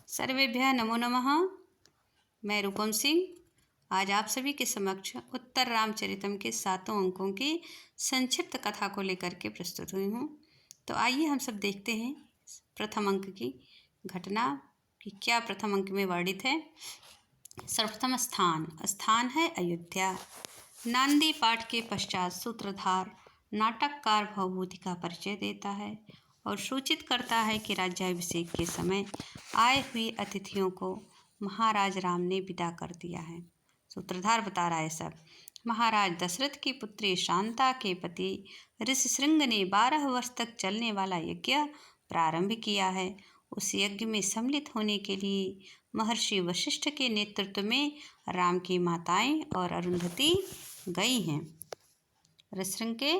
सर्वेभ्यः नमो नमः। मैं रूपम सिंह आज आप सभी के समक्ष उत्तर रामचरितम के 7 अंकों की संक्षिप्त कथा को लेकर के प्रस्तुत हुई हूँ। तो आइए हम सब देखते हैं प्रथम अंक की घटना कि क्या प्रथम अंक में वर्णित है। सर्वप्रथम स्थान है अयोध्या। नांदी पाठ के पश्चात सूत्रधार नाटककार भवभूति का परिचय देता है और सूचित करता है कि राज्याभिषेक के समय आए हुए अतिथियों को महाराज राम ने विदा कर दिया है। सूत्रधार बता रहा है सब। महाराज दशरथ की पुत्री शांता के पति ऋषिशृंग ने 12 वर्ष तक चलने वाला यज्ञ प्रारंभ किया है। उस यज्ञ में सम्मिलित होने के लिए महर्षि वशिष्ठ के नेतृत्व में राम की माताएं और अरुंधति गई हैं ऋषिशृंग के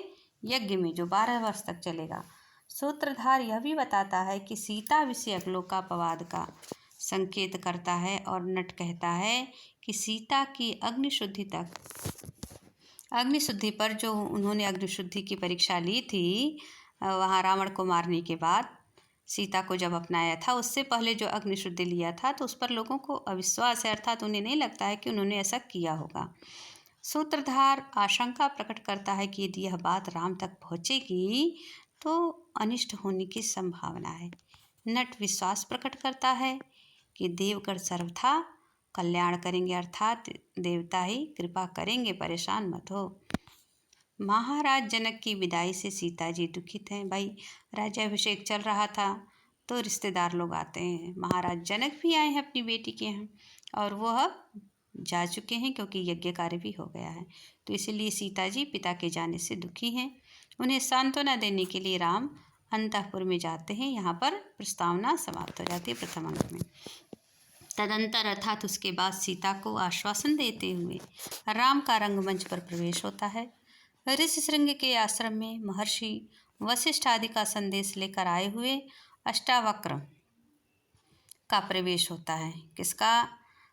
यज्ञ में जो 12 वर्ष तक चलेगा। सूत्रधार यह भी बताता है कि सीता विषयक लोकापवाद का संकेत करता है और नट कहता है कि सीता की अग्निशुद्धि पर जो उन्होंने अग्निशुद्धि की परीक्षा ली थी वहाँ रावण को मारने के बाद सीता को जब अपनाया था, उससे पहले जो अग्निशुद्धि लिया था तो उस पर लोगों को अविश्वास है, अर्थात उन्हें नहीं लगता है कि उन्होंने ऐसा किया होगा। सूत्रधार आशंका प्रकट करता है कि यदि यह बात राम तक पहुँचेगी तो अनिष्ट होने की संभावना है। नट विश्वास प्रकट करता है कि देवगण सर्वथा कल्याण करेंगे, अर्थात देवता ही कृपा करेंगे, परेशान मत हो। महाराज जनक की विदाई से सीता जी दुखित हैं। भाई राज्याभिषेक चल रहा था तो रिश्तेदार लोग आते हैं। महाराज जनक भी आए हैं अपनी बेटी के यहाँ और वह जा चुके हैं क्योंकि यज्ञ कार्य भी हो गया है। तो इसलिए सीता जी पिता के जाने से दुखी हैं। उन्हें सांत्वना देने के लिए राम अंतःपुर में जाते हैं। यहाँ पर प्रस्तावना समाप्त हो जाती है प्रथम अंक में। तदंतर अर्थात उसके बाद सीता को आश्वासन देते हुए राम का रंगमंच पर प्रवेश होता है। ऋषिशृंग के आश्रम में महर्षि वशिष्ठ आदि का संदेश लेकर आए हुए अष्टावक्र का प्रवेश होता है। किसका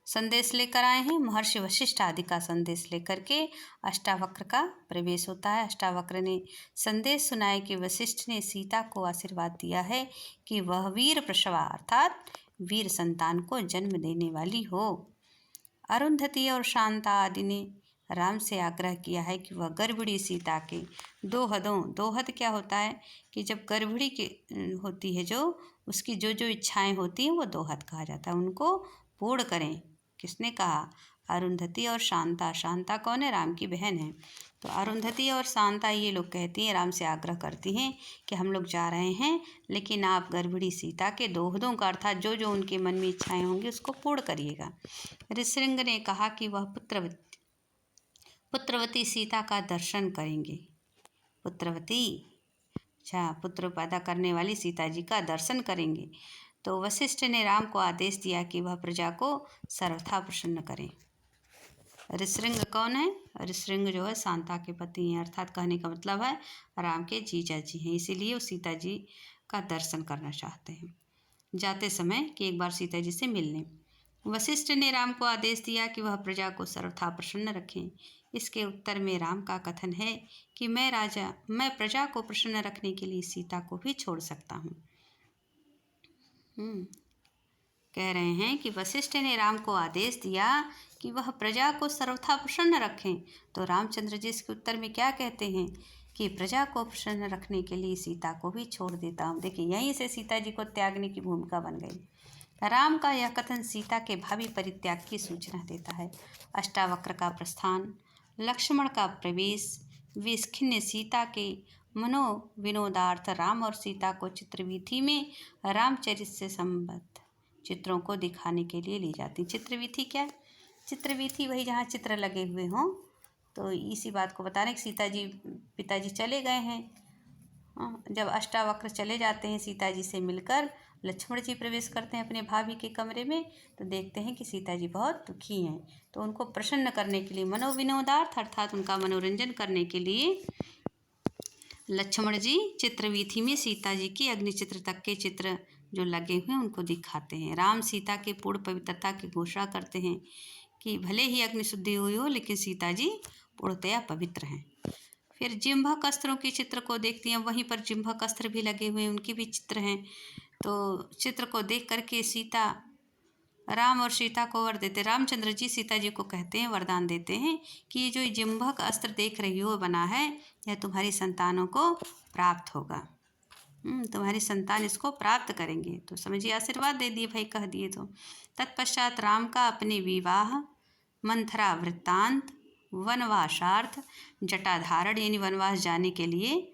संदेश लेकर आए हैं? महर्षि वशिष्ठ आदि का संदेश लेकर के अष्टावक्र का प्रवेश होता है। अष्टावक्र ने संदेश सुनाया कि वशिष्ठ ने सीता को आशीर्वाद दिया है कि वह वीर प्रसवा अर्थात वीर संतान को जन्म देने वाली हो। अरुंधति और शांता आदि ने राम से आग्रह किया है कि वह गर्भिणी सीता के दोहद क्या होता है कि जब गर्भिणी की होती है जो उसकी जो जो इच्छाएं होती हैं वो दोहद कहा जाता है, उनको पूर्ण करें। किसने कहा? अरुंधति और शांता। शांता कौन है? राम की बहन है। तो अरुंधति और शांता ये लोग कहती हैं, राम से आग्रह करती हैं कि हम लोग जा रहे हैं लेकिन आप गर्भिणी सीता के दोहदों का अर्थात जो जो उनके मन में इच्छाएं होंगी उसको पूर्ण करिएगा। ऋषिशृंग ने कहा कि वह पुत्रवती सीता का दर्शन करेंगे। पुत्रवती, अच्छा, पुत्र पैदा करने वाली सीता जी का दर्शन करेंगे। तो वशिष्ठ ने राम को आदेश दिया कि वह प्रजा को सर्वथा प्रसन्न करें। ऋषिशृंग कौन है? ऋषिशृंग जो है शांता के पति हैं, अर्थात कहने का मतलब है राम के जीजा जी हैं, इसीलिए वो सीता जी का दर्शन करना चाहते हैं जाते समय कि एक बार सीता जी से मिल लें। वशिष्ठ ने राम को आदेश दिया कि वह प्रजा को सर्वथा प्रसन्न रखें। इसके उत्तर में राम का कथन है कि मैं प्रजा को प्रसन्न रखने के लिए सीता को भी छोड़ सकता हूँ। कह रहे हैं कि वशिष्ठ ने राम को आदेश दिया कि वह प्रजा को सर्वथा प्रसन्न रखें। तो रामचंद्र जी इसके उत्तर में क्या कहते हैं कि प्रजा को प्रसन्न रखने के लिए सीता को भी छोड़ देता हूँ। देखिए यहीं से सीता जी को त्यागने की भूमिका बन गई। राम का यह कथन सीता के भावी परित्याग की सूचना देता है। अष्टावक्र का प्रस्थान, लक्ष्मण का प्रवेश, विस्खिन्न सीता के मनोविनोदार्थ राम और सीता को चित्रवीथी में रामचरित से संबद्ध चित्रों को दिखाने के लिए ली जाती। चित्रवीथी क्या है? चित्रवीथी वही जहाँ चित्र लगे हुए हों। तो इसी बात को बता रहे हैं कि सीता जी पिताजी चले गए हैं। जब अष्टावक्र चले जाते हैं सीता जी से मिलकर, लक्ष्मण जी प्रवेश करते हैं अपने भाभी के कमरे में तो देखते हैं कि सीता जी बहुत दुखी हैं। तो उनको प्रसन्न करने के लिए मनोविनोदार्थ अर्थात उनका मनोरंजन करने के लिए लक्ष्मण जी चित्रवीथी में सीता जी की अग्निचित्र तक के चित्र जो लगे हुए हैं उनको दिखाते हैं। राम सीता के पूर्ण पवित्रता की घोषणा करते हैं कि भले ही अग्निशुद्धि हुई हो लेकिन सीता जी पूर्णतया पवित्र हैं। फिर जिम्भक अस्त्रों के चित्र को देखती हैं, वहीं पर जिम्भक अस्त्र भी लगे हुए हैं, उनके भी चित्र हैं। तो चित्र को देख करके सीता राम और सीता को वर देते, रामचंद्र जी सीता जी को कहते हैं, वरदान देते हैं कि ये जो जिम्भक अस्त्र देख रही हो बना है, यह तुम्हारी संतानों को प्राप्त होगा। तुम्हारी संतान इसको प्राप्त करेंगे। तो समझिए आशीर्वाद दे दिए भाई, कह दिए। तो तत्पश्चात राम का अपने विवाह, मंथरा वृत्तांत, वनवासार्थ, जटाधारण यानी वनवास जाने के लिए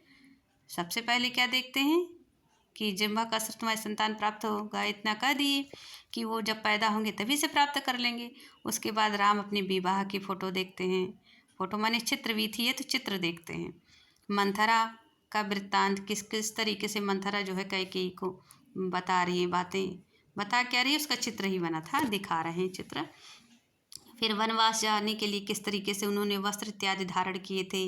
सबसे पहले क्या देखते हैं कि जिम्भा का अस्त्र तुम्हारी संतान प्राप्त होगा, इतना कह दिए कि वो जब पैदा होंगे तभी से प्राप्त कर लेंगे। उसके बाद राम अपने विवाह की फ़ोटो देखते हैं, फ़ोटो माने चित्र भी थी है तो चित्र देखते हैं। मंथरा का वृत्तांत, किस किस तरीके से मंथरा जो है कैकेयी को बता रही है बातें, बता क्या रही है, उसका चित्र ही बना था, दिखा रहे हैं चित्र। फिर वनवास जाने के लिए किस तरीके से उन्होंने वस्त्र इत्यादि धारण किए थे,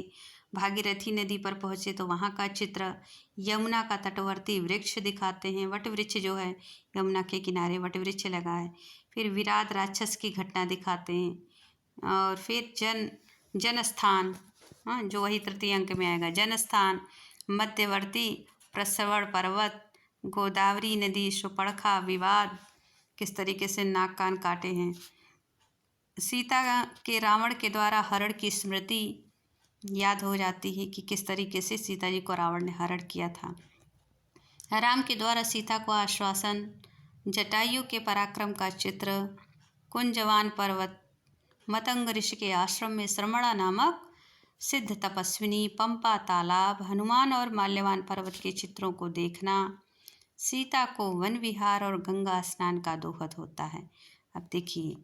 भागीरथी नदी पर पहुँचे तो वहाँ का चित्र, यमुना का तटवर्ती वृक्ष दिखाते हैं, वट वृक्ष जो है यमुना के किनारे वट वृक्ष लगा है। फिर विराट राक्षस की घटना दिखाते हैं। और फिर जनस्थान, हाँ जो वही तृतीय अंक में आएगा, जनस्थान, मध्यवर्ती प्रसवण पर्वत, गोदावरी नदी, सुपर्णखा विवाद, किस तरीके से नाक कान काटे हैं। सीता के रावण के द्वारा हरण की स्मृति याद हो जाती है कि किस तरीके से सीता जी को रावण ने हरण किया था। राम के द्वारा सीता को आश्वासन, जटायु के पराक्रम का चित्र, कुंजवान पर्वत, मतंग ऋषि के आश्रम में श्रमणा नामक सिद्ध तपस्विनी, पंपा तालाब, हनुमान और माल्यवान पर्वत के चित्रों को देखना, सीता को वन विहार और गंगा स्नान का दोहद होता है। अब देखिए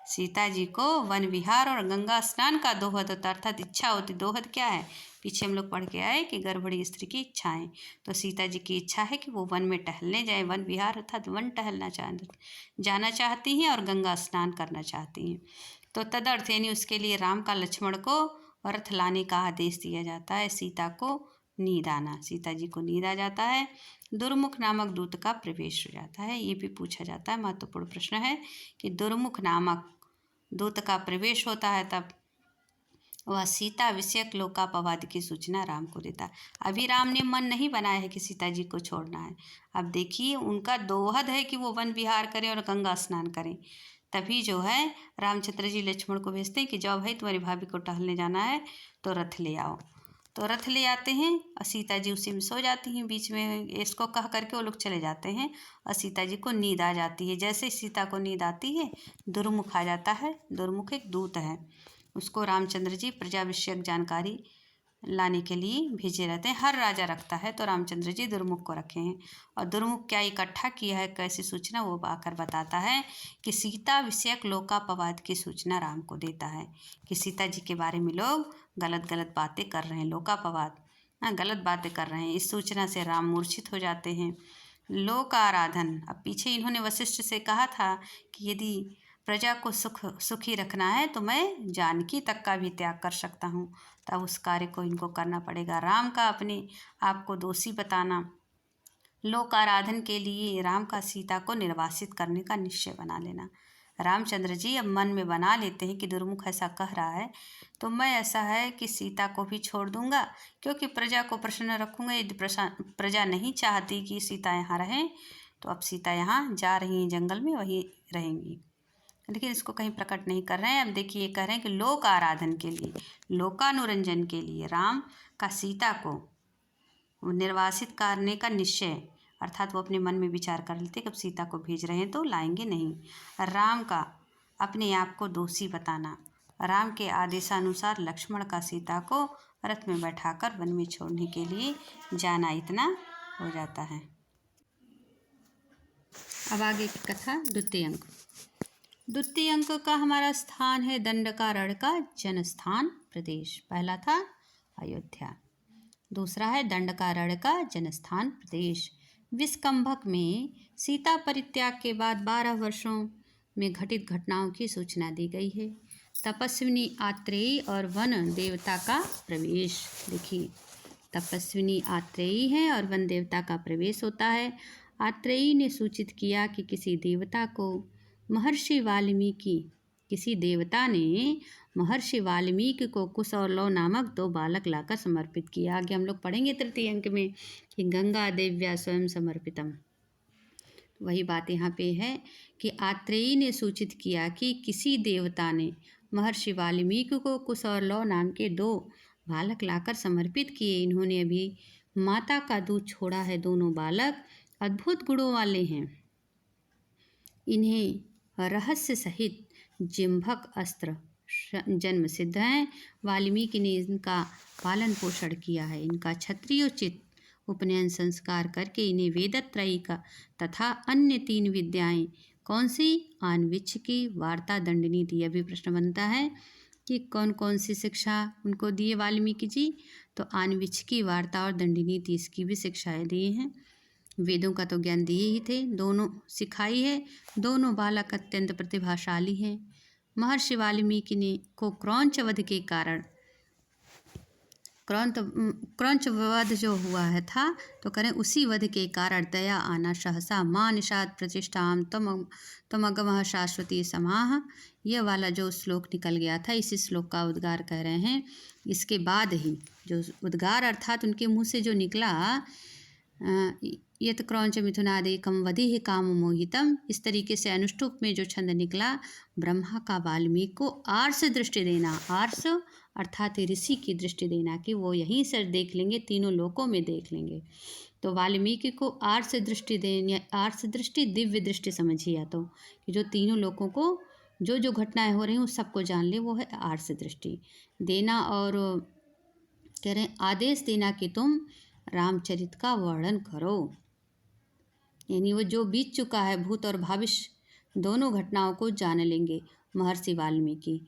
सीता जी को वन विहार और गंगा स्नान का दोहद होता, अर्थात इच्छा होती। दोहद क्या है, पीछे हम लोग पढ़ के आए कि गर्भवती स्त्री की इच्छाएं। तो सीता जी की इच्छा है कि वो वन में टहलने जाए, वन विहार अर्थात वन टहलना जाना चाहती हैं और गंगा स्नान करना चाहती हैं। तो तदर्थ यानी उसके लिए राम का लक्ष्मण को रथ लाने का आदेश दिया जाता है। सीता को नींद आना, सीता जी को नींद आ जाता है। दुर्मुख नामक दूत का प्रवेश हो जाता है। ये भी पूछा जाता है, महत्वपूर्ण प्रश्न है कि दुर्मुख नामक दूत का प्रवेश होता है, तब वह सीता विषयक लोकापवाद की सूचना राम को देता है। अभी राम ने मन नहीं बनाया है कि सीता जी को छोड़ना है। अब देखिए उनका दोहद है कि वो वन विहार करें और गंगा स्नान करें। तभी जो है रामचंद्र जी लक्ष्मण को भेजते हैं कि जाओ भाई तुम्हारी भाभी को टहलने जाना है तो रथ ले आओ। तो रथ ले आते हैं और सीता जी उसी में सो जाती हैं। बीच में इसको कह करके वो लोग चले जाते हैं और सीता जी को नींद आ जाती है। जैसे ही सीता को नींद आती है दुर्मुख आ जाता है। दुर्मुख एक दूत है, उसको रामचंद्र जी प्रजा विषयक जानकारी लाने के लिए भेजे रहते हैं। हर राजा रखता है तो रामचंद्र जी दुर्मुख को रखे हैं। और दुर्मुख क्या इकट्ठा किया है, कैसी सूचना, वो आकर बताता है कि सीता विषयक लोकापवाद की सूचना राम को देता है कि सीता जी के बारे में लोग गलत गलत बातें कर रहे हैं, लोकापवाद, हाँ गलत बातें कर रहे हैं। इस सूचना से राम मूर्छित हो जाते हैं। लोक आराधन, अब पीछे इन्होंने वशिष्ठ से कहा था कि यदि प्रजा को सुखी रखना है तो मैं जानकी तक का भी त्याग कर सकता हूँ, तब उस कार्य को इनको करना पड़ेगा। राम का अपने आप को दोषी बताना, लोक आराधन के लिए राम का सीता को निर्वासित करने का निश्चय बना लेना। रामचंद्र जी अब मन में बना लेते हैं कि दुर्मुख ऐसा कह रहा है तो मैं ऐसा है कि सीता को भी छोड़ दूंगा, क्योंकि प्रजा को प्रसन्न रखूंगा। यदि प्रजा नहीं चाहती कि सीता यहाँ रहें तो अब सीता यहाँ जा रही हैं जंगल में, वहीं रहेंगी, लेकिन इसको कहीं प्रकट नहीं कर रहे हैं। अब देखिए ये कह रहे हैं कि लोक आराधन के लिए, लोकानुरंजन के लिए राम का सीता को निर्वासित करने का निश्चय, अर्थात वो अपने मन में विचार कर लेते कि अब सीता को भेज रहे हैं तो लाएंगे नहीं। राम का अपने आप को दोषी बताना, राम के आदेशानुसार लक्ष्मण का सीता को रथ में बैठाकर वन में छोड़ने के लिए जाना, इतना हो जाता है। अब आगे की कथा द्वितीय अंक। द्वितीय अंक का हमारा स्थान है दंडकारण्य का जनस्थान प्रदेश। पहला था अयोध्या, दूसरा है दंडकारण्य का जनस्थान प्रदेश। विस्कंभक में सीता परित्याग के बाद 12 वर्षों में घटित घटनाओं की सूचना दी गई है। तपस्विनी आत्रेयी और वन देवता का प्रवेश। देखिए तपस्विनी आत्रेयी है और वन देवता का प्रवेश होता है। आत्रेयी ने सूचित किया कि किसी देवता ने महर्षि वाल्मीकि को कुश और लव नामक 2 बालक लाकर समर्पित किया। आगे हम लोग पढ़ेंगे तृतीय अंक में कि गंगा देव्या स्वयं समर्पितम। वही बात यहाँ पे है कि आत्रेयी ने सूचित किया कि किसी देवता ने महर्षि वाल्मीकि को कुश और लौ नाम के 2 बालक लाकर समर्पित किए। इन्होंने अभी माता का दूध छोड़ा है। दोनों बालक अद्भुत गुणों वाले हैं। इन्हें रहस्य सहित जिम्भक अस्त्र जन्म सिद्ध हैं। वाल्मीकि ने इनका पालन पोषण किया है। इनका क्षत्रियोचित उपनयन संस्कार करके इन्हें वेदत्रयी का तथा अन्य 3 विद्याएं कौन सी? आन्वीक्षिकी, वार्ता, दंडनीति। अभी प्रश्न बनता है कि कौन कौन सी शिक्षा उनको दिए वाल्मीकि जी? तो आन्वीक्षिकी, वार्ता और दंडनीति, इसकी भी शिक्षाएं दी हैं। वेदों का तो ज्ञान दिए ही थे, दोनों सिखाई है। दोनों बालक अत्यंत प्रतिभाशाली हैं। महर्षि वाल्मीकि ने को क्रौंच वध के कारण क्रौंच वध जो हुआ है था तो करें उसी वध के कारण दया आना सहसा मां निषाद प्रतिष्ठाम तमगमः शाश्वती समाह, यह वाला जो श्लोक निकल गया था, इसी श्लोक का उद्गार कह रहे हैं। इसके बाद ही जो उद्गार अर्थात उनके मुँह से जो निकला, यत क्रौंच मिथुनादेकम वधि काम मोहितम, इस तरीके से अनुष्टुप में जो छंद निकला, ब्रह्मा का वाल्मीकि को आर्ष दृष्टि देना, आर्ष अर्थात ऋषि की दृष्टि देना कि वो यहीं से देख लेंगे, तीनों लोकों में देख लेंगे। तो वाल्मीकि को आर्ष दृष्टि देनी, आर्ष दृष्टि दिव्य दृष्टि समझिए, तो कि जो तीनों लोकों को जो जो घटनाएं हो रही हैं उस सबको जान ले, वो है आर्ष दृष्टि देना। और कह रहे हैं आदेश देना कि तुम रामचरित का वर्णन करो, यानी वो जो बीत चुका है भूत और भविष्य दोनों घटनाओं को जान लेंगे महर्षि वाल्मीकि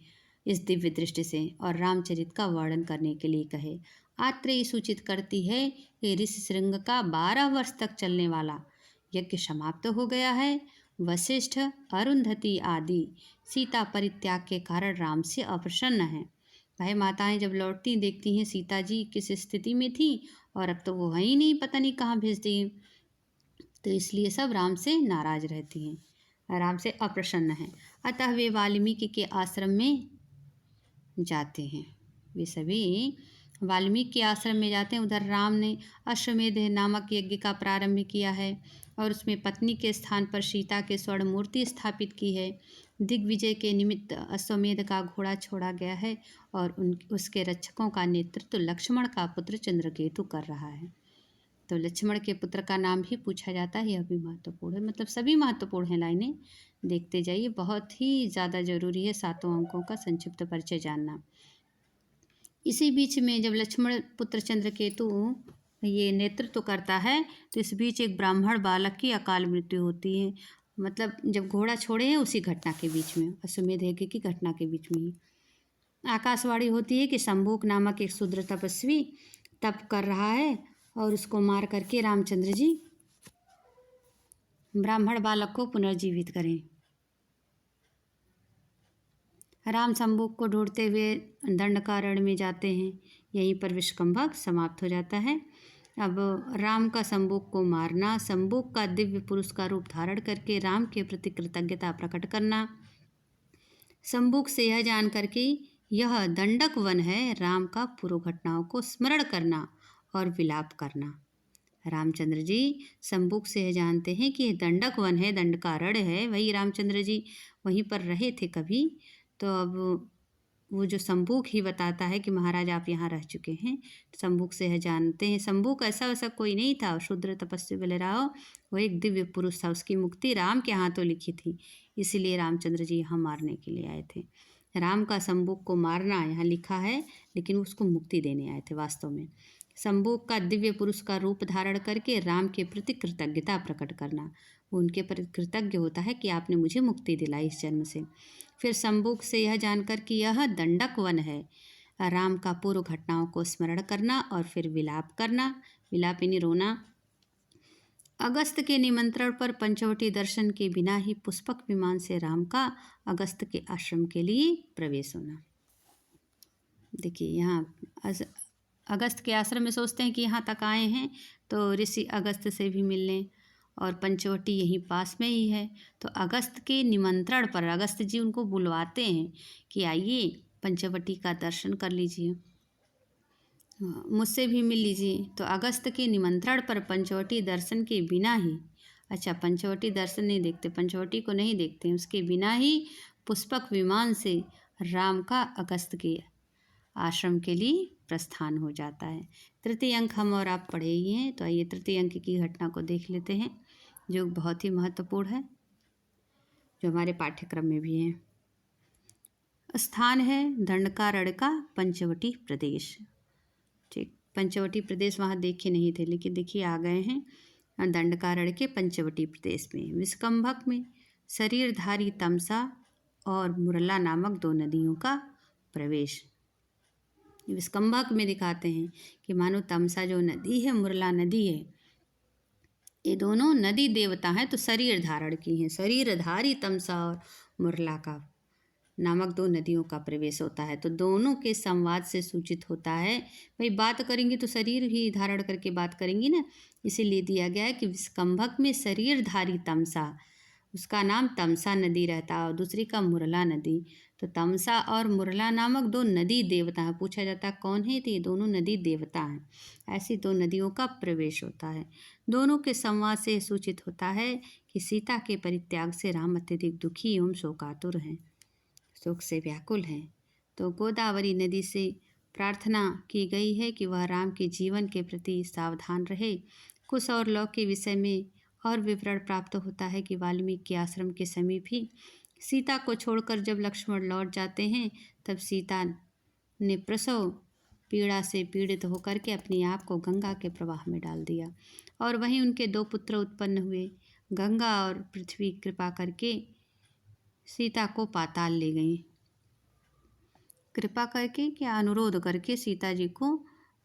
इस दिव्य दृष्टि से, और रामचरित का वर्णन करने के लिए कहे। आत्रेयी सूचित करती है कि ऋषि श्रृंग का 12 वर्ष तक चलने वाला यज्ञ समाप्त हो गया है। वशिष्ठ, अरुंधति आदि सीता परित्याग के कारण राम से अप्रसन्न हैं। भाई माताएं जब लौटती देखती हैं सीता जी किस स्थिति में थी और अब तो वो है ही नहीं, पता नहीं कहाँ भेज दी, तो इसलिए सब राम से नाराज रहती हैं, राम से अप्रसन्न हैं। अतः वे वाल्मीकि के आश्रम में जाते हैं। वे सभी वाल्मीकि के आश्रम में जाते हैं। उधर राम ने अश्वमेध नामक यज्ञ का प्रारंभ किया है और उसमें पत्नी के स्थान पर सीता के स्वर्ण मूर्ति स्थापित की है। दिग्विजय के निमित्त अश्वमेध का घोड़ा छोड़ा गया है और उसके रक्षकों का नेतृत्व लक्ष्मण का पुत्र चंद्रकेतु कर रहा है। तो लक्ष्मण के पुत्र का नाम भी पूछा जाता है, यह भी महत्वपूर्ण है। मतलब सभी महत्वपूर्ण हैं, लाइनें देखते जाइए, बहुत ही ज़्यादा जरूरी है 7 अंकों का संक्षिप्त परिचय जानना। इसी बीच में जब लक्ष्मण पुत्र चंद्रकेतु ये नेतृत्व करता है तो इस बीच एक ब्राह्मण बालक की अकाल मृत्यु होती है। मतलब जब घोड़ा छोड़े हैं उसी घटना के बीच में, अश्वमेध यज्ञ की घटना के बीच में ही आकाशवाणी होती है कि शंभुक नामक एक शूद्र तपस्वी तप कर रहा है और उसको मार करके रामचंद्र जी ब्राह्मण बालक को पुनर्जीवित करें। राम शंभुक को ढूंढते हुए दंडकारण्य में जाते हैं। यहीं पर विष्कंभक समाप्त हो जाता है। अब राम का शंभुक को मारना, शंभुक का दिव्य पुरुष का रूप धारण करके राम के प्रति कृतज्ञता प्रकट करना, शंभुक से यह जान करके यह दंडक वन है, राम का पूर्व घटनाओं को स्मरण करना और विलाप करना। रामचंद्र जी शंभुक से यह जानते हैं कि यह दंडक वन है, दंडकारण्य है, वही रामचंद्र जी वहीं पर रहे थे कभी। तो अब वो जो शंभुक ही बताता है कि महाराज आप यहाँ रह चुके हैं। शंभुक से यह जानते हैं। शंभुक ऐसा वैसा कोई नहीं था, शूद्र तपस्वी बलराव वो एक दिव्य पुरुष था, उसकी मुक्ति राम के हाथों लिखी थी, इसीलिए रामचंद्र जी यहाँ मारने के लिए आए थे। राम का शंभुक को मारना यहाँ लिखा है, लेकिन उसको मुक्ति देने आए थे वास्तव में। शंभुक का दिव्य पुरुष का रूप धारण करके राम के प्रति कृतज्ञता प्रकट करना, वो उनके प्रति कृतज्ञ होता है कि आपने मुझे मुक्ति दिलाई इस जन्म से। फिर शंभुक से यह जानकर कि यह दंडक वन है, राम का पूर्व घटनाओं को स्मरण करना और फिर विलाप करना, विलाप यानी रोना। अगस्त के निमंत्रण पर पंचवटी दर्शन के बिना ही पुष्पक विमान से राम का अगस्त के आश्रम के लिए प्रवेश होना। देखिए यहाँ अगस्त के आश्रम में सोचते हैं कि यहाँ तक आए हैं तो ऋषि अगस्त से भी मिल लें, और पंचवटी यहीं पास में ही है। तो अगस्त के निमंत्रण पर अगस्त जी उनको बुलवाते हैं कि आइए पंचवटी का दर्शन कर लीजिए, मुझसे भी मिल लीजिए। तो अगस्त के निमंत्रण पर पंचवटी दर्शन के बिना ही अच्छा, पंचवटी दर्शन नहीं देखते, पंचवटी को नहीं देखते, उसके बिना ही पुष्पक विमान से राम का अगस्त के आश्रम के लिए प्रस्थान हो जाता है। तृतीय अंक हम और आप पढ़े ही हैं, तो आइए तृतीय अंक की घटना को देख लेते हैं, जो बहुत ही महत्वपूर्ण है, जो हमारे पाठ्यक्रम में भी है। स्थान है दंडकारण्य का पंचवटी प्रदेश। ठीक, पंचवटी प्रदेश वहाँ देखे नहीं थे, लेकिन देखिए आ गए हैं दंडकारण्य के पंचवटी प्रदेश में। विस्कंभक में शरीरधारी तमसा और मुरला नामक दो नदियों का प्रवेश। विस्कंभक में दिखाते हैं कि मानो तमसा जो नदी है, मुरला नदी है, ये दोनों नदी देवता हैं, तो शरीर धारण की हैं। शरीरधारी तमसा और मुरला का नामक दो नदियों का प्रवेश होता है, तो दोनों के संवाद से सूचित होता है। भाई बात करेंगी तो शरीर ही धारण करके बात करेंगी ना, इसीलिए दिया गया है कि विस्कंभक में शरीरधारी तमसा, उसका नाम तमसा नदी रहता है, और दूसरी का मुरला नदी। तो तमसा और मुरला नामक दो नदी देवता हैं। पूछा जाता है कौन है, तो ये दोनों नदी देवता हैं। ऐसी दो नदियों का प्रवेश होता है। दोनों के संवाद से सूचित होता है कि सीता के परित्याग से राम अत्यधिक दुखी एवं शोकातुर हैं, शोक से व्याकुल हैं। तो गोदावरी नदी से प्रार्थना की गई है कि वह राम के जीवन के प्रति सावधान रहे। कुश और लव के विषय में और विवरण प्राप्त होता है कि वाल्मीकि आश्रम के समीप ही सीता को छोड़कर जब लक्ष्मण लौट जाते हैं, तब सीता ने प्रसव पीड़ा से पीड़ित होकर के अपने आप को गंगा के प्रवाह में डाल दिया, और वहीं उनके दो पुत्र उत्पन्न हुए। गंगा और पृथ्वी कृपा करके सीता को पाताल ले गई। कृपा करके क्या, अनुरोध करके सीता जी को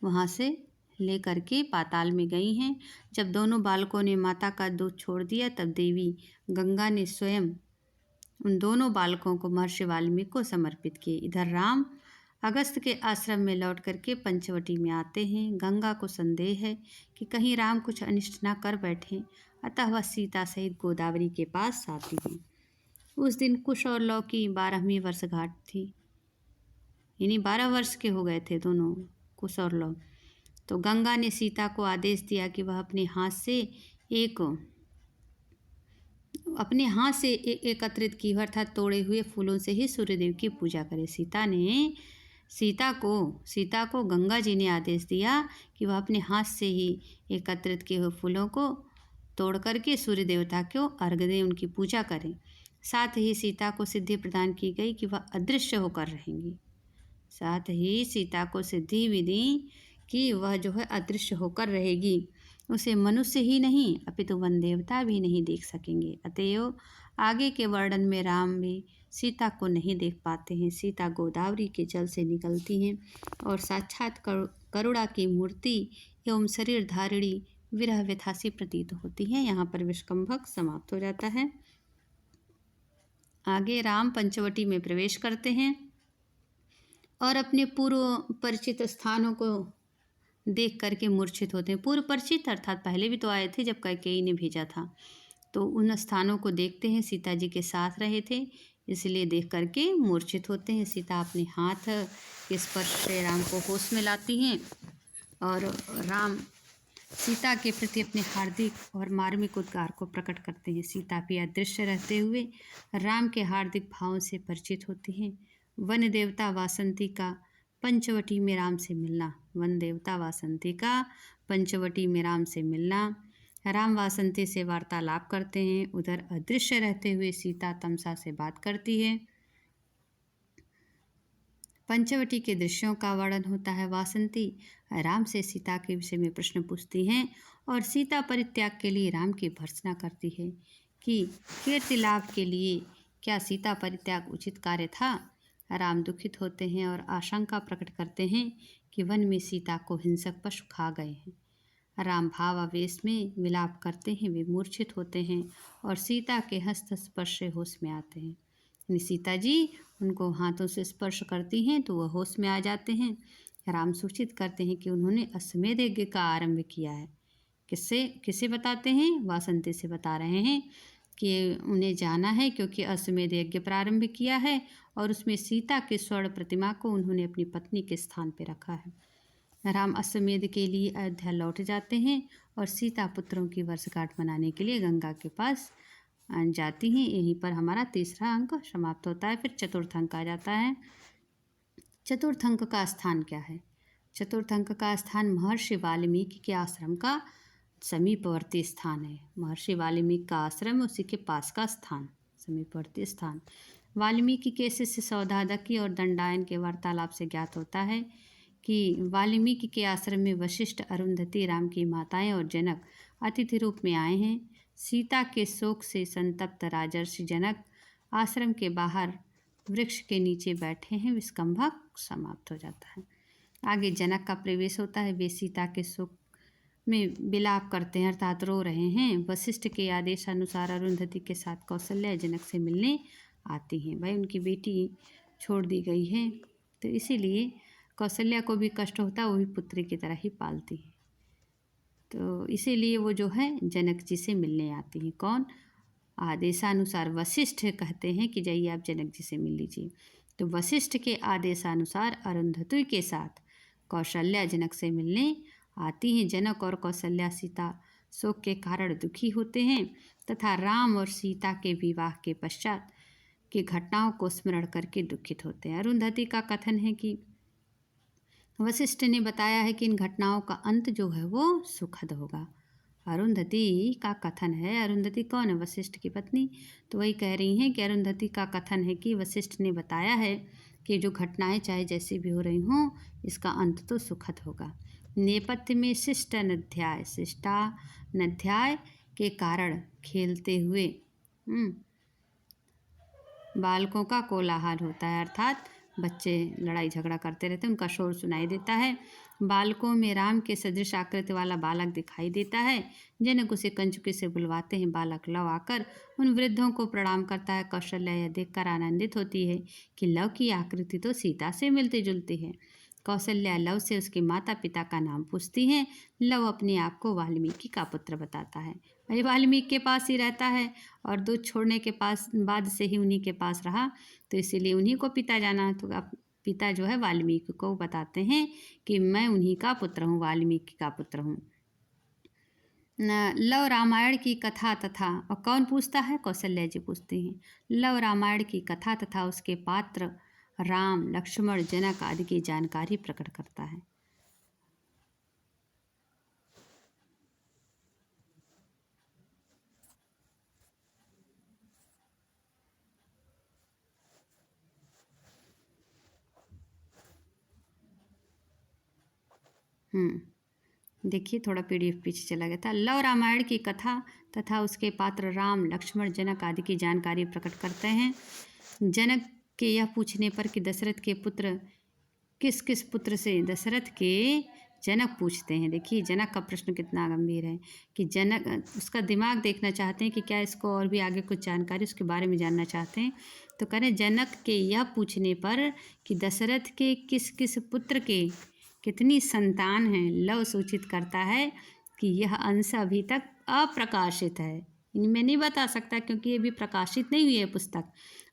वहाँ से ले करके पाताल में गई हैं। जब दोनों बालकों ने माता का दूध छोड़ दिया, तब देवी गंगा ने स्वयं उन दोनों बालकों को महर्षि वाल्मीकि को समर्पित किए। इधर राम अगस्त के आश्रम में लौट करके पंचवटी में आते हैं। गंगा को संदेह है कि कहीं राम कुछ अनिष्ट ना कर बैठें, अतः वह सीता सहित गोदावरी के पास आती है। उस दिन कुश और लव की 12वीं वर्षगांठ थी, यानी 12 वर्ष के हो गए थे दोनों, कुश और लव। तो गंगा ने सीता को आदेश दिया कि वह अपने हाथ से एकत्रित की हुई अर्थात तोड़े हुए फूलों से ही सूर्यदेव की पूजा करे। सीता को गंगा जी ने आदेश दिया कि वह अपने हाथ से ही एकत्रित किए हुए फूलों को तोड़ करके सूर्य देवता को अर्घ्य दें, उनकी पूजा करें। साथ ही सीता को सिद्धि प्रदान की गई कि वह अदृश्य होकर रहेंगी। साथ ही सीता को सिद्धि भी दी कि वह जो है अदृश्य होकर रहेगी, उसे मनुष्य ही नहीं अपितु वन देवता भी नहीं देख सकेंगे। अतएव आगे के वर्णन में राम भी सीता को नहीं देख पाते हैं। सीता गोदावरी के जल से निकलती हैं और साक्षात करुणा की मूर्ति एवं शरीर धारिणी विरह व्यथा सी प्रतीत होती हैं। यहाँ पर विस्कंभक समाप्त हो जाता है। आगे राम पंचवटी में प्रवेश करते हैं और अपने पूर्व परिचित स्थानों को देख करके मूर्छित होते हैं। पूर्व परिचित अर्थात पहले भी तो आए थे जब कैकेयी ने भेजा था, तो उन स्थानों को देखते हैं। सीता जी के साथ रहे थे, इसलिए देख करके मूर्छित होते हैं। सीता अपने हाथ के स्पर्श से राम को होश में लाती हैं और राम सीता के प्रति अपने हार्दिक और मार्मिक उद्गार को प्रकट करते हैं। सीता भी अदृश्य रहते हुए राम के हार्दिक भावों से परिचित होती हैं। वन देवता वासंती का पंचवटी में राम से मिलना। वन देवता वासंती का पंचवटी में राम से मिलना। राम वासंती से वार्तालाप करते हैं। उधर अदृश्य रहते हुए सीता तमसा से बात करती है। पंचवटी के दृश्यों का वर्णन होता है। वासंती राम से सीता के विषय में प्रश्न पूछती हैं और सीता परित्याग के लिए राम की भर्त्सना करती है कि कीर्ति लाभ के लिए क्या सीता परित्याग उचित कार्य था। राम दुखित होते हैं और आशंका प्रकट करते हैं कि वन में सीता को हिंसक पशु खा गए हैं। राम भावावेश में विलाप करते हैं, वे मूर्छित होते हैं और सीता के हस्त स्पर्श से होश में आते हैं। सीता जी उनको हाथों से स्पर्श करती हैं तो वह होश में आ जाते हैं। राम सूचित करते हैं कि उन्होंने अश्वमेध यज्ञ का आरंभ किया है। किससे बताते हैं? वासंती से बता रहे हैं कि उन्हें जाना है क्योंकि अश्वमेध यज्ञ प्रारंभ किया है और उसमें सीता के स्वर्ण प्रतिमा को उन्होंने अपनी पत्नी के स्थान पर रखा है। राम अश्वमेध के लिए अयोध्या लौट जाते हैं और सीता पुत्रों की वर्षगांठ मनाने के लिए गंगा के पास जाती हैं। यहीं पर हमारा तीसरा अंक समाप्त होता है। फिर चतुर्थ अंक आ जाता है। चतुर्थ अंक का स्थान क्या है? चतुर्थ अंक का स्थान महर्षि वाल्मीकि के आश्रम का समीपवर्ती स्थान है। महर्षि वाल्मीकि का आश्रम, उसी के पास का स्थान, समीपवर्ती स्थान। वाल्मीकि के शिष्य सौदादकी और दंडायन के वार्तालाप से ज्ञात होता है कि वाल्मीकि के आश्रम में वशिष्ठ, अरुंधति, राम की माताएं और जनक अतिथि रूप में आए हैं। सीता के शोक से संतप्त राजर्षि जनक आश्रम के बाहर वृक्ष के नीचे बैठे हैं। विस्कंभक समाप्त हो जाता है। आगे जनक का प्रवेश होता है। वे सीता के शोक में विलाप करते हैं, अर्थात रो रहे हैं। वशिष्ठ के आदेशानुसार अरुंधति के साथ कौशल्या जनक से मिलने आती हैं। भाई उनकी बेटी छोड़ दी गई है, तो इसीलिए कौशल्या को भी कष्ट होता है, वो भी पुत्री की तरह ही पालती है। तो इसीलिए वो जो है जनक जी से मिलने आती हैं। कौन? आदेशानुसार वशिष्ठ कहते हैं कि जाइए आप जनक जी से मिल लीजिए। तो वशिष्ठ के आदेशानुसार अरुंधति के साथ कौशल्या जनक से मिलने आती हैं। जनक और कौशल्या सीता शोक के कारण दुखी होते हैं तथा राम और सीता के विवाह के पश्चात की घटनाओं को स्मरण करके दुखित होते हैं। अरुंधति का कथन है कि वशिष्ठ ने बताया है कि इन घटनाओं का अंत जो है वो सुखद होगा। अरुंधति का कथन है। अरुंधति कौन है? वशिष्ठ की पत्नी। तो वही कह रही हैं कि अरुंधति का कथन है कि वशिष्ठ ने बताया है कि जो घटनाएं चाहे जैसी भी हो रही हों, इसका अंत तो सुखद होगा। नेपथ्य में शिष्टानध्याय के कारण खेलते हुए बालकों का कोलाहल होता है, अर्थात बच्चे लड़ाई झगड़ा करते रहते हैं, उनका शोर सुनाई देता है। बालकों में राम के सदृश आकृति वाला बालक दिखाई देता है। जनक उसे कंचुकी से बुलवाते हैं। बालक लव आकर उन वृद्धों को प्रणाम करता है। कौशल्या यह देखकर आनंदित होती है कि लव की आकृति तो सीता से मिलती जुलती है। कौशल्या लव से उसके माता पिता का नाम पूछती हैं। लव अपने आप को वाल्मीकि का पुत्र बताता है। वही वाल्मीकि के पास ही रहता है और दूध छोड़ने के पास बाद से ही उन्हीं के पास रहा, तो इसीलिए उन्हीं को पिता जाना। तो अब पिता जो है वाल्मीकि को बताते हैं कि मैं उन्हीं का पुत्र हूँ, वाल्मीकि का पुत्र हूँ। लव रामायण की कथा तथा, और कौन पूछता है? कौशल्या जी पूछती हैं। लव रामायण की कथा तथा उसके पात्र राम, लक्ष्मण, जनक आदि की जानकारी प्रकट करता है। देखिए थोड़ा पीडीएफ पीछे चला गया था। लव रामायण की कथा तथा उसके पात्र राम, लक्ष्मण, जनक आदि की जानकारी प्रकट करते हैं। जनक के यह पूछने पर कि दशरथ के पुत्र किस किस पुत्र से, दशरथ के जनक पूछते हैं। देखिए जनक का प्रश्न कितना गंभीर है कि जनक उसका दिमाग देखना चाहते हैं कि क्या इसको और भी आगे कुछ जानकारी उसके बारे में जानना चाहते हैं। तो करें जनक के यह पूछने पर कि दशरथ के किस किस पुत्र के कितनी संतान हैं, लव सूचित करता है कि यह अंश अभी तक अप्रकाशित है, इनमें नहीं बता सकता क्योंकि ये भी प्रकाशित नहीं हुई है पुस्तक।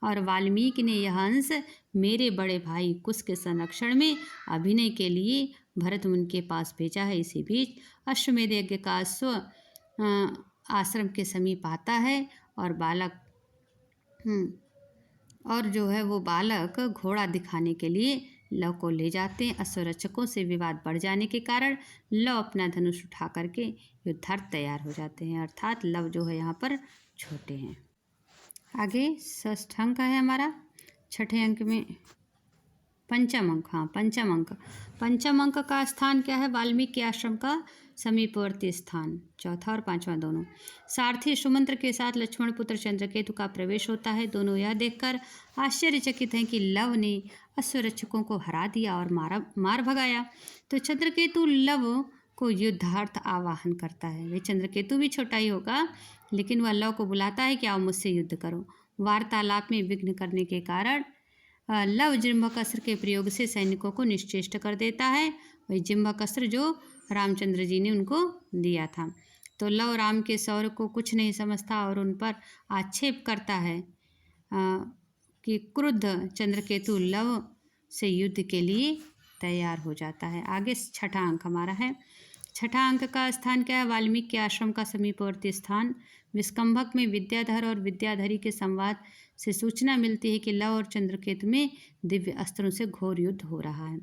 और वाल्मीकि ने यह अंश मेरे बड़े भाई कुश के संरक्षण में अभिनय के लिए भरत मुनि के पास भेजा है। इसी बीच अश्वमेध यज्ञ का आश्रम के समीप आता है और जो है वो बालक घोड़ा दिखाने के लिए लव को ले जाते हैं। अश्वरक्षकों से विवाद बढ़ जाने के कारण लव अपना धनुष उठा करके युद्धार्थ तैयार हो जाते हैं, अर्थात लव जो है यहाँ पर छोटे हैं। आगे षष्ठ अंक है हमारा। छठे अंक में पंचम अंक, पंचम अंक का स्थान क्या है? वाल्मीकि आश्रम का समीपवर्ती स्थान। चौथा और पांचवा दोनों। सारथी सुमंत्र के साथ लक्ष्मण पुत्र चंद्रकेतु का प्रवेश होता है। दोनों यह देखकर आश्चर्यचकित हैं कि लव ने अश्वरक्षकों को हरा दिया और मार भगाया। तो चंद्रकेतु लव को युद्धार्थ आवाहन करता है। वे चंद्रकेतु भी छोटा ही होगा, लेकिन वह लव को बुलाता है कि आओ मुझसे युद्ध करो। वार्तालाप में विघ्न करने के कारण लव जिम्भक अस्त्र के प्रयोग से सैनिकों को निश्चेष्ट कर देता है। वही जिम्भक अस्त्र जो रामचंद्र जी ने उनको दिया था। तो लव राम के शौर्य को कुछ नहीं समझता और उन पर आक्षेप करता है कि क्रुद्ध चंद्रकेतु लव से युद्ध के लिए तैयार हो जाता है। आगे छठा अंक हमारा है। छठा अंक का स्थान क्या है? वाल्मीकि आश्रम का समीपवर्ती स्थान। विस्कंभक में विद्याधर और विद्याधरी के संवाद से सूचना मिलती है कि लव और चंद्रकेतु में दिव्य अस्त्रों से घोर युद्ध हो रहा है।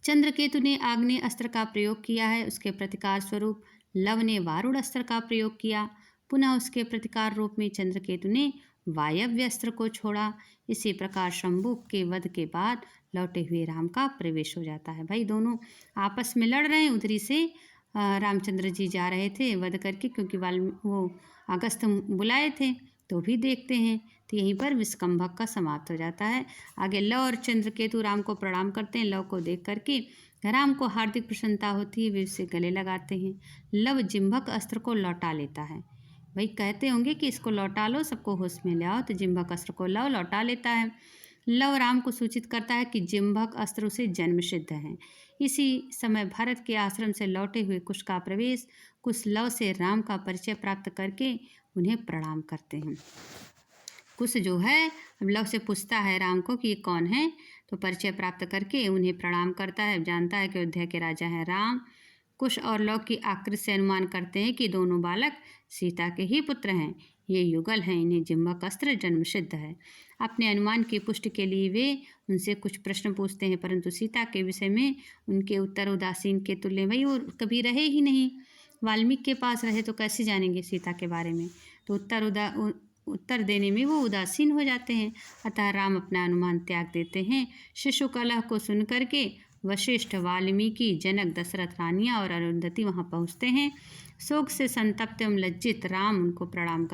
चंद्रकेतु ने आग्नेय अस्त्र का प्रयोग किया है, उसके प्रतिकार स्वरूप लव ने वारुण अस्त्र का प्रयोग किया। पुनः उसके प्रतिकार रूप में चंद्रकेतु ने वायव्य अस्त्र को छोड़ा। इसी प्रकार शंभु के वध के बाद लौटे हुए राम का प्रवेश हो जाता है। भाई दोनों आपस में लड़ रहे हैं, उधरी से रामचंद्र जी जा रहे थे वध करके, क्योंकि वो अगस्त बुलाए थे। तो भी देखते हैं तो यहीं पर विस्कंभक का समाप्त हो जाता है। आगे लव और चंद्रकेतु राम को प्रणाम करते हैं। लव को देख करके राम को हार्दिक प्रसन्नता होती है, वे उससे गले लगाते हैं। लव जिम्भक अस्त्र को लौटा लेता है। भाई कहते होंगे कि इसको लौटा लो, सबको होश में ले आओ, तो जिम्भक अस्त्र को लव लौटा लेता है। लव राम को सूचित करता है कि जिम्भक अस्त्र उसे जन्म सिद्ध है। इसी समय भारत के आश्रम से लौटे हुए कुश का प्रवेश, कुश लव से राम का परिचय प्राप्त करके उन्हें प्रणाम करते हैं। कुश जो है अब लव से पूछता है राम को कि ये कौन है, तो परिचय प्राप्त करके उन्हें प्रणाम करता है। जानता है कि अयोध्या के राजा हैं राम। कुश और लव की आकृति से अनुमान करते हैं कि दोनों बालक सीता के ही पुत्र हैं। ये युगल हैं, इन्हें जिम्भक अस्त्र जन्म सिद्ध है। अपने अनुमान की पुष्टि के लिए वे उनसे कुछ प्रश्न पूछते हैं, परंतु सीता के विषय में उनके उत्तर उदासीन के तुल्य। भाई वो कभी रहे ही नहीं, वाल्मीकि के पास रहे तो कैसे जानेंगे सीता के बारे में। तो उत्तर देने में वो उदासीन हो जाते हैं। अतः राम अपना अनुमान त्याग देते हैं। शिशु कलह को सुन करके वशिष्ठ, वाल्मीकि, जनक, दशरथ रानियाँ और अरुंधति वहाँ पहुँचते हैं। शोक से संतप्त एवं लज्जित राम उनको प्रणाम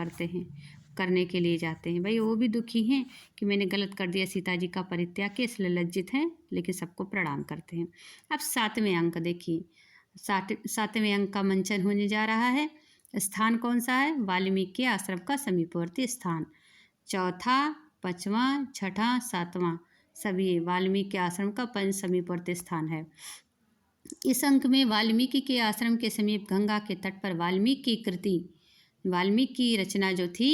करने के लिए जाते हैं। भाई वो भी दुखी हैं कि मैंने गलत कर दिया, सीता जी का परित्याग किया, इसलिए लज्जित हैं, लेकिन सबको प्रणाम करते हैं। अब 7वें अंक देखिए। 7वें अंक का मंचन होने जा रहा है। स्थान कौन सा है? वाल्मीकि आश्रम का समीपवर्ती स्थान। चौथा, 5वां, 6ठा, 7वां सभी वाल्मीकि आश्रम का समीपवर्ती स्थान है। इस अंक में वाल्मीकि के आश्रम के समीप गंगा के तट पर वाल्मीकि कृति, वाल्मीकि की रचना जो थी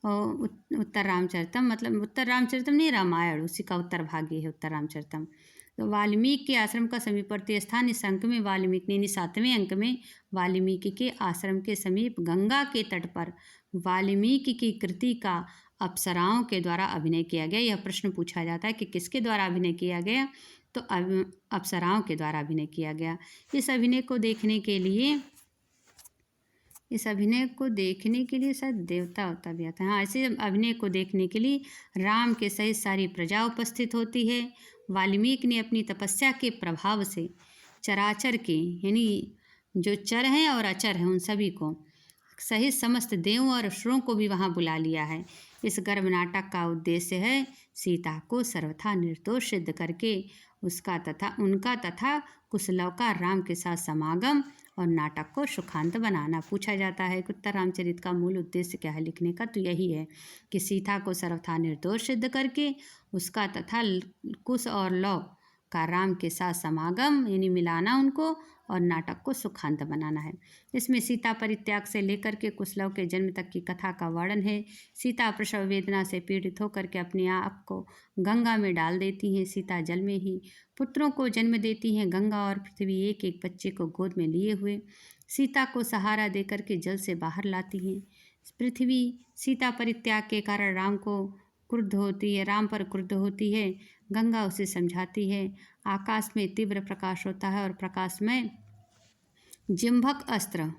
उत्तर रामचरितम, मतलब उत्तर रामचरितम नहीं, रामायण, उसी का उत्तर भाग है उत्तर रामचरितम। तो वाल्मीकि के आश्रम का समीपवर्ती स्थान इस अंक में वाल्मीकि, यानी 7वें अंक में वाल्मीकि के आश्रम के समीप गंगा के तट पर वाल्मीकि की कृति का अप्सराओं के द्वारा अभिनय किया गया। यह प्रश्न पूछा जाता है कि किसके द्वारा अभिनय किया गया, तो अप्सराओं के द्वारा अभिनय किया गया। इस अभिनय को देखने के लिए शायद देवता होता भी आता है। हाँ, ऐसे अभिनय को देखने के लिए राम के सहित सारी प्रजा उपस्थित होती है। वाल्मीकि ने अपनी तपस्या के प्रभाव से चराचर के, यानी जो चर हैं और अचर हैं, उन सभी को सहित समस्त देवों और असुरों को भी वहाँ बुला लिया है। इस गर्भ नाटक का उद्देश्य है सीता को सर्वथा निर्दोष सिद्ध करके उनका तथा कुशलव का राम के साथ समागम और नाटक को सुखांत बनाना। पूछा जाता है कि उत्तर रामचरित का मूल उद्देश्य क्या है लिखने का, तो यही है कि सीता को सर्वथा निर्दोष सिद्ध करके उसका तथा कुश और लव का राम के साथ समागम, यानी मिलाना उनको, और नाटक को सुखांत बनाना है। इसमें सीता परित्याग से लेकर के कुशलव के जन्म तक की कथा का वर्णन है। सीता प्रसव वेदना से पीड़ित होकर के अपने आप को गंगा में डाल देती हैं। सीता जल में ही पुत्रों को जन्म देती हैं। गंगा और पृथ्वी एक एक बच्चे को गोद में लिए हुए सीता को सहारा देकर के जल से बाहर लाती हैं। पृथ्वी सीता परित्याग के कारण राम पर क्रुद्ध होती है। गंगा उसे समझाती है। आकाश में तीव्र प्रकाश होता है और प्रकाश में जिम्भक अस्त्र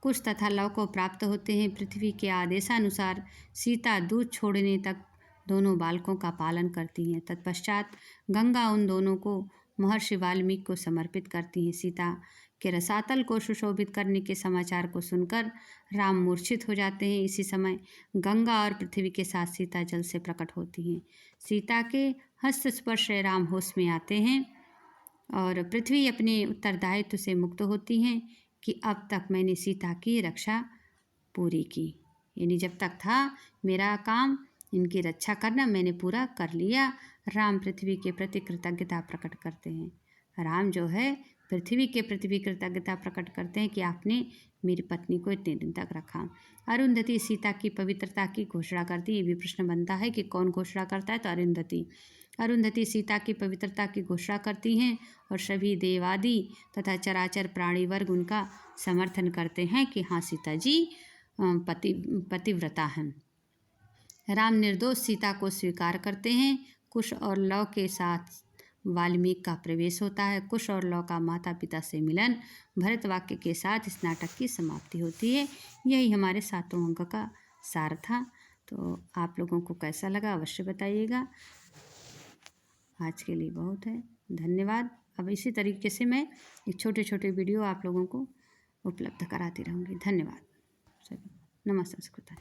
कुश तथा लव को प्राप्त होते हैं। पृथ्वी के आदेशानुसार सीता दूध छोड़ने तक दोनों बालकों का पालन करती हैं। तत्पश्चात गंगा उन दोनों को महर्षि वाल्मीकि को समर्पित करती हैं। सीता के रसातल को सुशोभित करने के समाचार को सुनकर राम मूर्छित हो जाते हैं। इसी समय गंगा और पृथ्वी के साथ सीता जल से प्रकट होती हैं। सीता के हस्तस्पर्श से राम होश में आते हैं और पृथ्वी अपने उत्तरदायित्व से मुक्त होती हैं कि अब तक मैंने सीता की रक्षा पूरी की, यानी जब तक था मेरा काम इनकी रक्षा करना, मैंने पूरा कर लिया। राम पृथ्वी के प्रति कृतज्ञता प्रकट करते हैं। राम जो है पृथ्वी के प्रति कृतज्ञता प्रकट करते हैं कि आपने मेरी पत्नी को इतने दिन तक रखा। अरुंधति सीता की पवित्रता की घोषणा करती है। ये भी प्रश्न बनता है कि कौन घोषणा करता है, तो अरुंधति। अरुंधति सीता की पवित्रता की घोषणा करती हैं और सभी देवादि तथा चराचर प्राणी वर्ग उनका समर्थन करते हैं कि हाँ, सीता जी पतिव्रता हैं। राम निर्दोष सीता को स्वीकार करते हैं। कुश और लव के साथ वाल्मीकि का प्रवेश होता है। कुश और लव का माता पिता से मिलन, भरत वाक्य के साथ इस नाटक की समाप्ति होती है। यही हमारे 7वें अंक का सार था। तो आप लोगों को कैसा लगा अवश्य बताइएगा। आज के लिए बहुत है, धन्यवाद। अब इसी तरीके से मैं एक छोटे छोटे वीडियो आप लोगों को उपलब्ध कराती रहूँगी। धन्यवाद सभी। नमः संस्कृत।